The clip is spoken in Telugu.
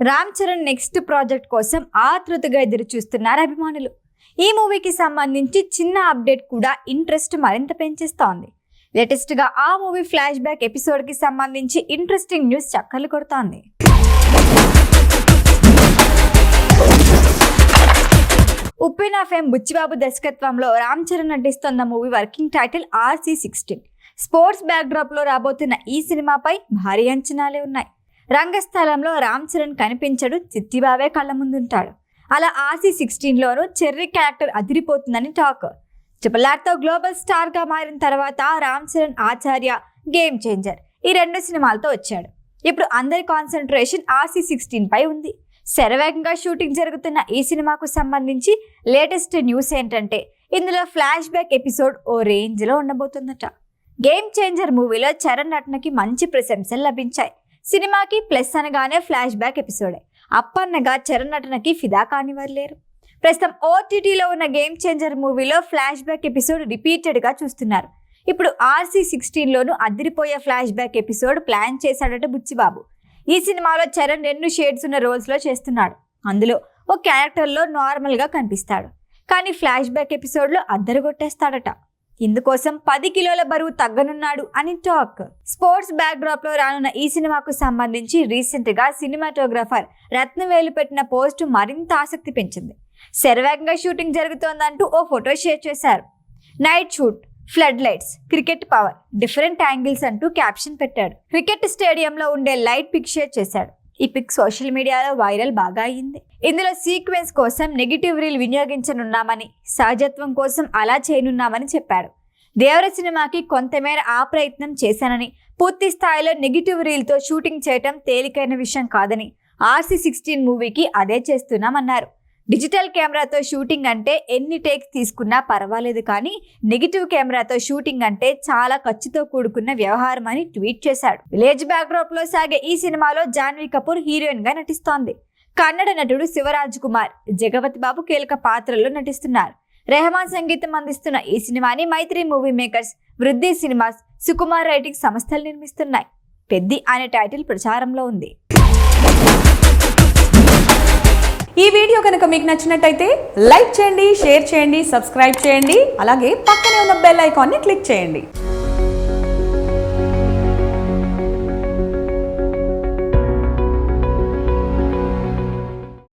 రామ్ చరణ్ నెక్స్ట్ ప్రాజెక్ట్ కోసం ఆతృతగా ఎదురు చూస్తున్నారు అభిమానులు. ఈ మూవీకి సంబంధించి చిన్న అప్డేట్ కూడా ఇంట్రెస్ట్ మరింత పెంచేస్తోంది. లేటెస్ట్ గా ఆ మూవీ ఫ్లాష్ బ్యాక్ ఎపిసోడ్ కి సంబంధించి ఇంట్రెస్టింగ్ న్యూస్ చక్కర్లు కొడుతోంది. ఉప్పెన ఫేమ్ బుచ్చిబాబు దర్శకత్వంలో రామ్ చరణ్ నటిస్తున్న movie working title RC16. Sports back drop లో రాబోతున్న ఈ సినిమాపై భారీ అంచనాలే ఉన్నాయి. రంగస్థలంలో రామ్ చరణ్ కనిపించడు, చిట్టిబాబే కళ్ళ ముందుంటాడు. అలా RC16లోనూ చెర్రీ క్యారెక్టర్ అదిరిపోతుందని టాక్. ట్రిపుల్-ఆర్తో గ్లోబల్ స్టార్ గా మారిన తర్వాత రామ్ చరణ్ ఆచార్య, గేమ్ చేంజర్ ఈ 2 సినిమాలతో వచ్చాడు. ఇప్పుడు అందరి కాన్సన్ట్రేషన్ RC16 పై ఉంది. శరవేగంగా షూటింగ్ జరుగుతున్న ఈ సినిమాకు సంబంధించి లేటెస్ట్ న్యూస్ ఏంటంటే ఇందులో ఫ్లాష్ బ్యాక్ ఎపిసోడ్ ఓ రేంజ్ లో ఉండబోతుందట. గేమ్ చేంజర్ మూవీలో చరణ్ నటనకి మంచి ప్రశంసలు లభించాయి. సినిమాకి ప్లస్ అనగానే ఫ్లాష్ బ్యాక్ ఎపిసోడే. అప్పన్నగా చరణ్ నటనకి ఫిదా కానివారు లేరు. ప్రస్తుతం OTTలో ఉన్న గేమ్ చేంజర్ మూవీలో ఫ్లాష్ బ్యాక్ ఎపిసోడ్ రిపీటెడ్ గా చూస్తున్నారు. ఇప్పుడు RC16లోనూ అదిరిపోయే ఫ్లాష్ బ్యాక్ ఎపిసోడ్ ప్లాన్ చేశాడట బుచ్చిబాబు. ఈ సినిమాలో చరణ్ 2 షేడ్స్ ఉన్న రోల్స్ లో చేస్తున్నాడు. అందులో ఓ క్యారెక్టర్ లో నార్మల్ గా కనిపిస్తాడు, కానీ ఫ్లాష్ బ్యాక్ ఎపిసోడ్ లో అద్దరగొట్టేస్తాడట. ఇందుకోసం 10 కిలోల బరువు తగ్గనున్నాడు అని టాక్. స్పోర్ట్స్ బ్యాక్ డ్రాప్ లో రానున్న ఈ సినిమాకు సంబంధించి రీసెంట్ గా సినిమాటోగ్రాఫర్ రత్నవేలు పెట్టిన పోస్ట్ మరింత ఆసక్తి పెంచింది. శరవేగంగా షూటింగ్ జరుగుతోందంటూ ఓ ఫోటో షేర్ చేశారు. Night shoot, flood lights, cricket power, different angles అంటూ క్యాప్షన్ పెట్టాడు. క్రికెట్ స్టేడియంలో ఉండే లైట్ పిక్ షేర్ చేశాడు. ఈ పిక్ సోషల్ మీడియాలో వైరల్ బాగా అయింది. ఇందులో సీక్వెన్స్ కోసం నెగిటివ్ రీల్ వినియోగించనున్నామని, సహజత్వం కోసం అలా చేయనున్నామని చెప్పాడు. దేవర సినిమాకి కొంతమేర ఆ ప్రయత్నం చేశానని, పూర్తి స్థాయిలో నెగిటివ్ రీల్తో షూటింగ్ చేయటం తేలికైన విషయం కాదని, RC16 మూవీకి అదే చేస్తున్నామన్నారు. డిజిటల్ కెమెరాతో షూటింగ్ అంటే ఎన్ని టేక్స్ తీసుకున్నా పర్వాలేదు, కానీ నెగిటివ్ కెమెరాతో షూటింగ్ అంటే చాలా ఖర్చుతో కూడుకున్న వ్యవహారం అని ట్వీట్ చేశాడు. విలేజ్ బ్యాక్డ్రాప్ లో సాగే ఈ సినిమాలో జాన్వీ కపూర్ హీరోయిన్ గా నటిస్తోంది. కన్నడ నటుడు శివరాజ్ కుమార్, జగపతి బాబు కీలక పాత్రల్లో నటిస్తున్నారు. రెహమాన్ సంగీతం అందిస్తున్న ఈ సినిమాని మైత్రి మూవీ మేకర్స్, వృద్ధి సినిమాస్, సుకుమార్ రైటింగ్ సంస్థలు నిర్మిస్తున్నాయి. పెద్ది అనే టైటిల్ ప్రచారంలో ఉంది. ఈ వీడియో కనుక మీకు నచ్చినట్టయితే లైక్ చేయండి, షేర్ చేయండి, సబ్స్క్రైబ్ చేయండి. అలాగే పక్కనే ఉన్న బెల్ ఐకాన్ని క్లిక్ చేయండి.